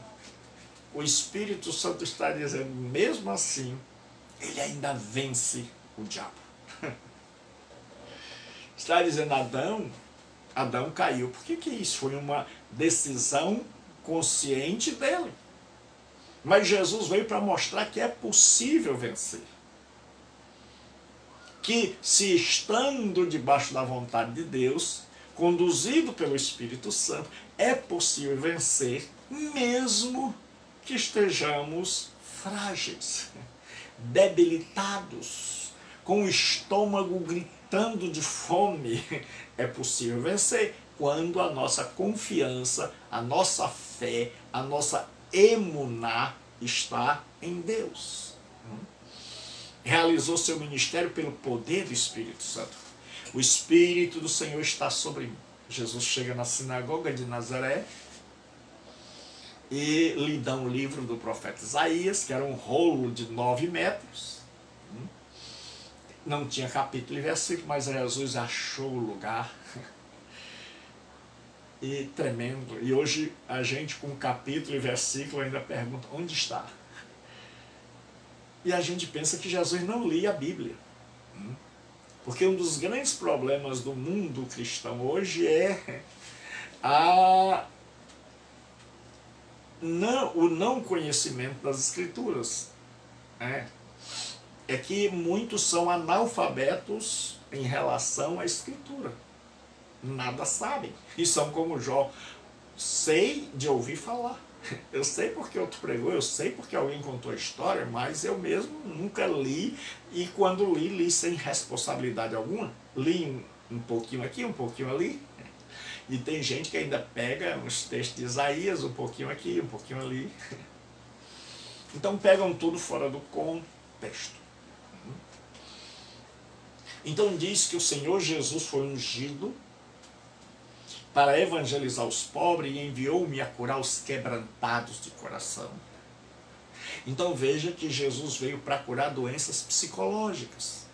o Espírito Santo está dizendo, mesmo assim, ele ainda vence o diabo. Está dizendo, Adão caiu. Por que isso? Foi uma decisão consciente dele. Mas Jesus veio para mostrar que é possível vencer. Que se estando debaixo da vontade de Deus, conduzido pelo Espírito Santo, é possível vencer, mesmo que estejamos frágeis, debilitados, com o estômago gritando de fome. É possível vencer quando a nossa confiança, a nossa fé, a nossa emuná está em Deus. Realizou seu ministério pelo poder do Espírito Santo. O Espírito do Senhor está sobre mim. Jesus chega na sinagoga de Nazaré e lhe dá um livro do profeta Isaías, que era um rolo de 9 metros. Não tinha capítulo e versículo, mas Jesus achou o lugar. E tremendo. E hoje a gente com capítulo e versículo ainda pergunta, onde está? E a gente pensa que Jesus não lia a Bíblia. Porque um dos grandes problemas do mundo cristão hoje é o não conhecimento das Escrituras. É que muitos são analfabetos em relação à Escritura. Nada sabem. E são como Jó. Sei de ouvir falar. Eu sei porque outro pregou, eu sei porque alguém contou a história, mas eu mesmo nunca li, e quando li sem responsabilidade alguma. Li um pouquinho aqui, um pouquinho ali. E tem gente que ainda pega uns textos de Isaías, um pouquinho aqui, um pouquinho ali. Então pegam tudo fora do contexto. Então diz que o Senhor Jesus foi ungido para evangelizar os pobres e enviou-me a curar os quebrantados de coração. Então veja que Jesus veio para curar doenças psicológicas.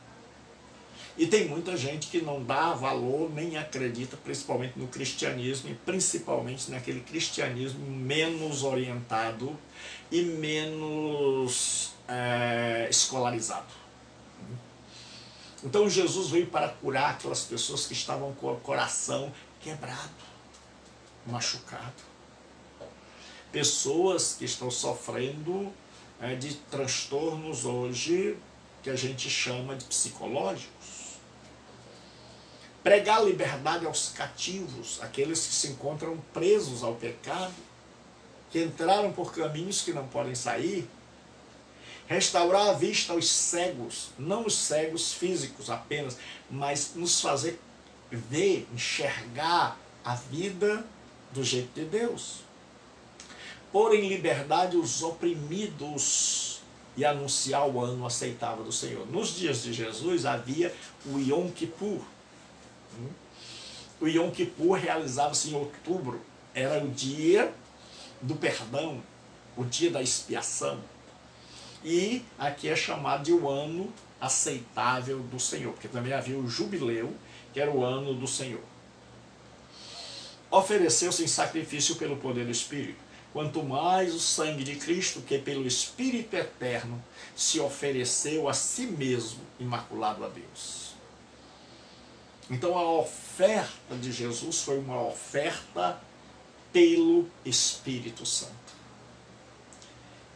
E tem muita gente que não dá valor nem acredita, principalmente no cristianismo, e principalmente naquele cristianismo menos orientado e menos escolarizado. Então Jesus veio para curar aquelas pessoas que estavam com o coração quebrado, machucado. pessoas que estão sofrendo de transtornos hoje que a gente chama de psicológicos. Pregar liberdade aos cativos, aqueles que se encontram presos ao pecado, que entraram por caminhos que não podem sair. Restaurar a vista aos cegos, não os cegos físicos apenas, mas nos fazer ver, enxergar a vida do jeito de Deus. Pôr em liberdade os oprimidos e anunciar o ano aceitável do Senhor. Nos dias de Jesus havia o Yom Kippur. O Yom Kippur realizava-se em outubro. Era o dia do perdão, o dia da expiação. E aqui é chamado de o ano aceitável do Senhor, porque também havia o jubileu, que era o ano do Senhor. Ofereceu-se em sacrifício pelo poder do Espírito. Quanto mais o sangue de Cristo, que pelo Espírito eterno se ofereceu a si mesmo, imaculado a Deus. Então a oferta de Jesus foi uma oferta pelo Espírito Santo.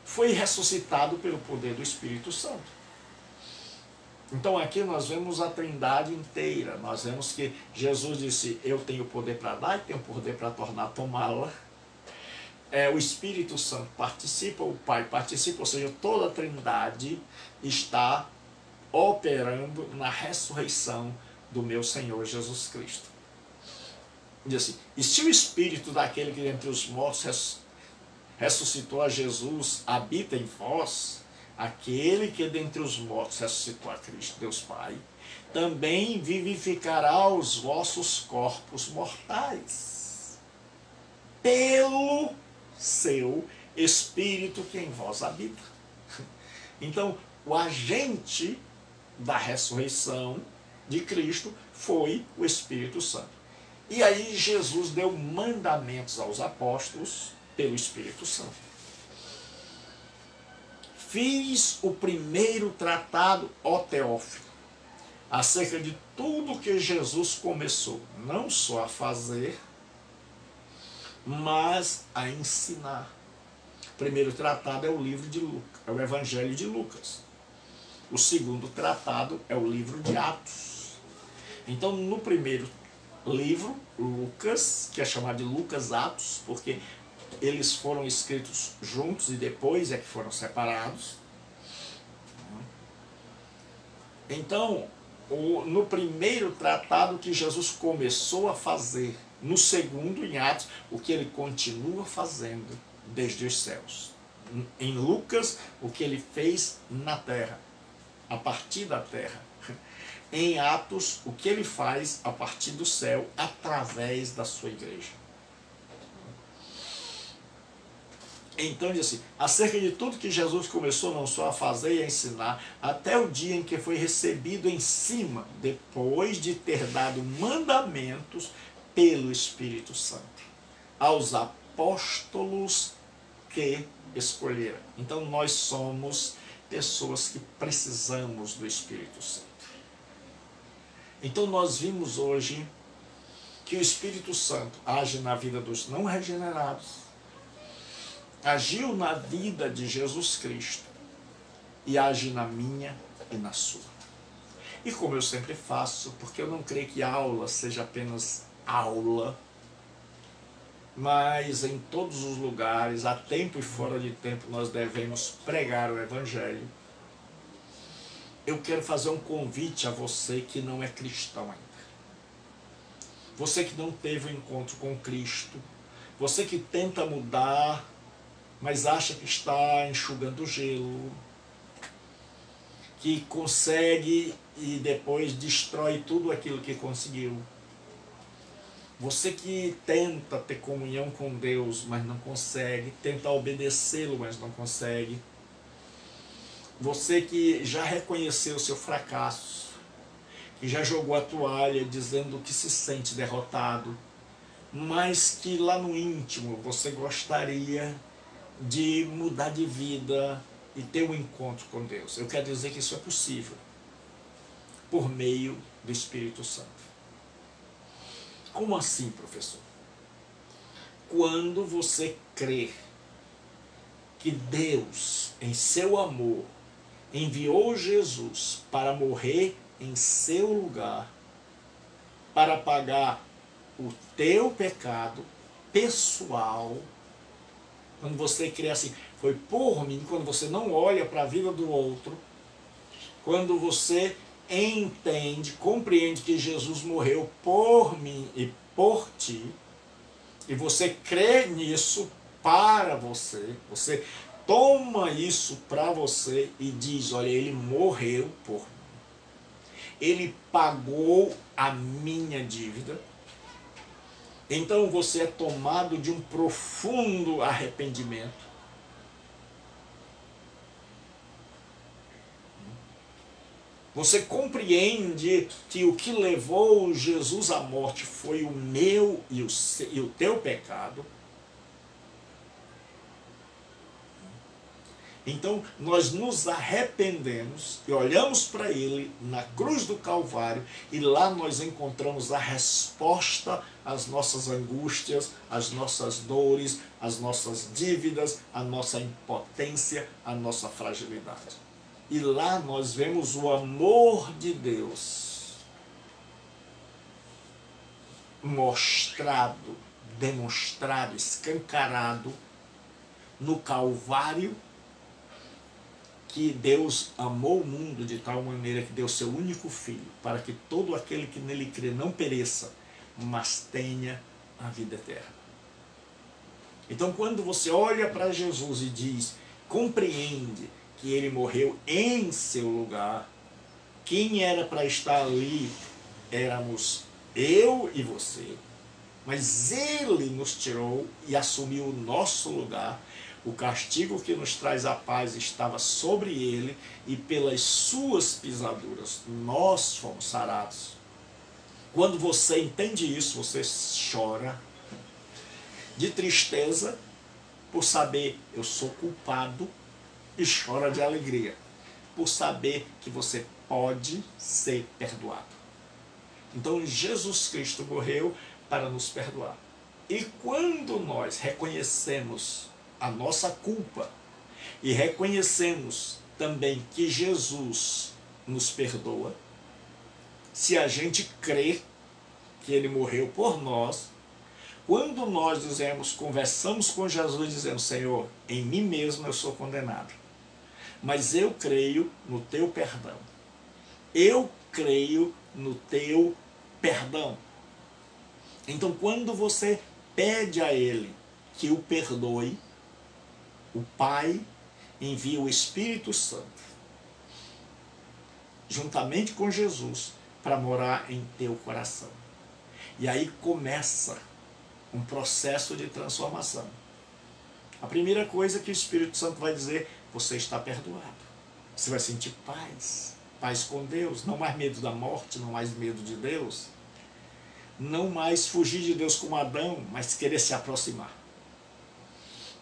Foi ressuscitado pelo poder do Espírito Santo. Então aqui nós vemos a Trindade inteira. Nós vemos que Jesus disse, eu tenho poder para dar e tenho poder para tornar tomá-la. O Espírito Santo participa, o Pai participa, ou seja, toda a Trindade está operando na ressurreição do meu Senhor Jesus Cristo. Diz assim, e se o Espírito daquele que dentre os mortos ressuscitou a Jesus habita em vós, aquele que dentre os mortos ressuscitou a Cristo, Deus Pai, também vivificará os vossos corpos mortais, pelo seu Espírito que em vós habita. Então, o agente da ressurreição de Cristo foi o Espírito Santo. E aí Jesus deu mandamentos aos apóstolos pelo Espírito Santo. Fiz o primeiro tratado, ó Teófilo, acerca de tudo que Jesus começou, não só a fazer, mas a ensinar. O primeiro tratado é o livro de Lucas, é o Evangelho de Lucas. O segundo tratado é o livro de Atos. Então, no primeiro livro, Lucas, que é chamado de Lucas Atos, porque eles foram escritos juntos e depois é que foram separados. Então, no primeiro tratado que Jesus começou a fazer, no segundo, em Atos, o que ele continua fazendo desde os céus. Em Lucas, o que ele fez na terra, a partir da terra. Em Atos, o que ele faz a partir do céu, através da sua igreja. Então diz assim, acerca de tudo que Jesus começou não só a fazer e a ensinar, até o dia em que foi recebido em cima, depois de ter dado mandamentos pelo Espírito Santo, aos apóstolos que escolheram. Então nós somos pessoas que precisamos do Espírito Santo. Então nós vimos hoje que o Espírito Santo age na vida dos não regenerados, agiu na vida de Jesus Cristo e age na minha e na sua. E como eu sempre faço, porque eu não creio que a aula seja apenas aula, mas em todos os lugares, a tempo e fora de tempo, nós devemos pregar o Evangelho. Eu quero fazer um convite a você que não é cristão ainda. Você que não teve um encontro com Cristo, você que tenta mudar, mas acha que está enxugando gelo, que consegue e depois destrói tudo aquilo que conseguiu. Você que tenta ter comunhão com Deus, mas não consegue, tenta obedecê-lo, mas não consegue. Você que já reconheceu o seu fracasso, que já jogou a toalha dizendo que se sente derrotado, mas que lá no íntimo você gostaria de mudar de vida e ter um encontro com Deus. Eu quero dizer que isso é possível por meio do Espírito Santo. Como assim, professor? Quando você crê que Deus, em seu amor, enviou Jesus para morrer em seu lugar, para pagar o teu pecado pessoal. Quando você crê assim, foi por mim, quando você não olha para a vida do outro, quando você entende, compreende que Jesus morreu por mim e por ti, e você crê nisso para você, você toma isso para você e diz, olha, ele morreu por mim. Ele pagou a minha dívida. Então você é tomado de um profundo arrependimento. Você compreende que o que levou Jesus à morte foi o meu e o teu pecado. Então nós nos arrependemos e olhamos para ele na cruz do Calvário e lá nós encontramos a resposta às nossas angústias, às nossas dores, às nossas dívidas, à nossa impotência, à nossa fragilidade. E lá nós vemos o amor de Deus mostrado, demonstrado, escancarado no Calvário, que Deus amou o mundo de tal maneira que deu seu único Filho, para que todo aquele que nele crê não pereça, mas tenha a vida eterna. Então quando você olha para Jesus e diz, compreende que ele morreu em seu lugar, quem era para estar ali éramos eu e você, mas ele nos tirou e assumiu o nosso lugar. O castigo que nos traz a paz estava sobre ele e pelas suas pisaduras nós fomos sarados. Quando você entende isso, você chora de tristeza por saber eu sou culpado e chora de alegria por saber que você pode ser perdoado. Então Jesus Cristo morreu para nos perdoar. E quando nós reconhecemos a nossa culpa e reconhecemos também que Jesus nos perdoa, se a gente crê que ele morreu por nós, quando nós dizemos, conversamos com Jesus dizendo, Senhor, em mim mesmo eu sou condenado, mas eu creio no teu perdão. Eu creio no teu perdão. Então quando você pede a ele que o perdoe, o Pai envia o Espírito Santo, juntamente com Jesus, para morar em teu coração. E aí começa um processo de transformação. A primeira coisa que o Espírito Santo vai dizer, você está perdoado. Você vai sentir paz, paz com Deus, não mais medo da morte, não mais medo de Deus, não mais fugir de Deus como Adão, mas querer se aproximar.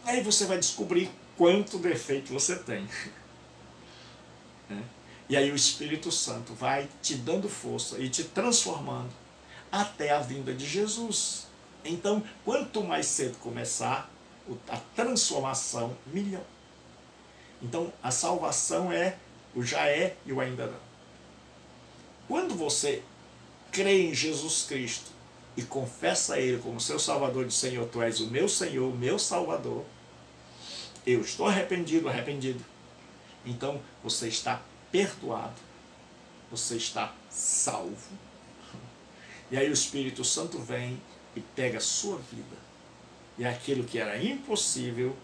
Aí você vai descobrir quanto defeito você tem. E aí o Espírito Santo vai te dando força e te transformando até a vinda de Jesus. Então, quanto mais cedo começar a transformação, melhor. Então, a salvação é o já é e o ainda não. Quando você crê em Jesus Cristo e confessa a Ele como seu Salvador, diz, Senhor, Tu és o meu Senhor, o meu Salvador, eu estou arrependido, arrependido. Então, você está perdoado, você está salvo. E aí o Espírito Santo vem e pega a sua vida. E aquilo que era impossível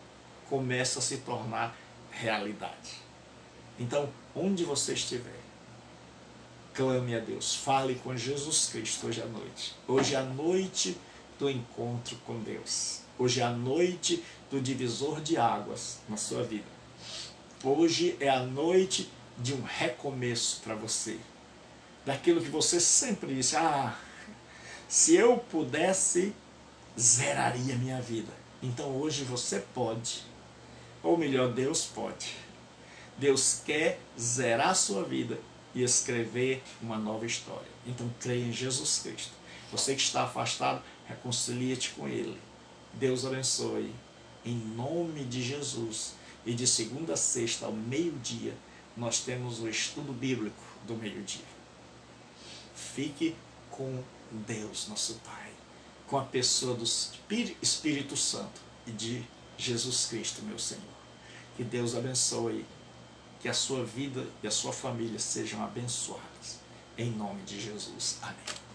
começa a se tornar realidade. Então, onde você estiver, clame a Deus, fale com Jesus Cristo hoje à noite. Hoje é a noite do encontro com Deus. Hoje é a noite do divisor de águas na sua vida. Hoje é a noite de um recomeço para você. Daquilo que você sempre disse, se eu pudesse, zeraria minha vida. Então hoje você pode. Ou melhor, Deus pode. Deus quer zerar a sua vida e escrever uma nova história. Então creia em Jesus Cristo. Você que está afastado, reconcilia-te com Ele. Deus abençoe. Em nome de Jesus. E de segunda a sexta, ao meio-dia, nós temos o estudo bíblico do meio-dia. Fique com Deus, nosso Pai, com a pessoa do Espírito Santo e de Jesus Cristo, meu Senhor. Que Deus abençoe, que a sua vida e a sua família sejam abençoadas. Em nome de Jesus. Amém.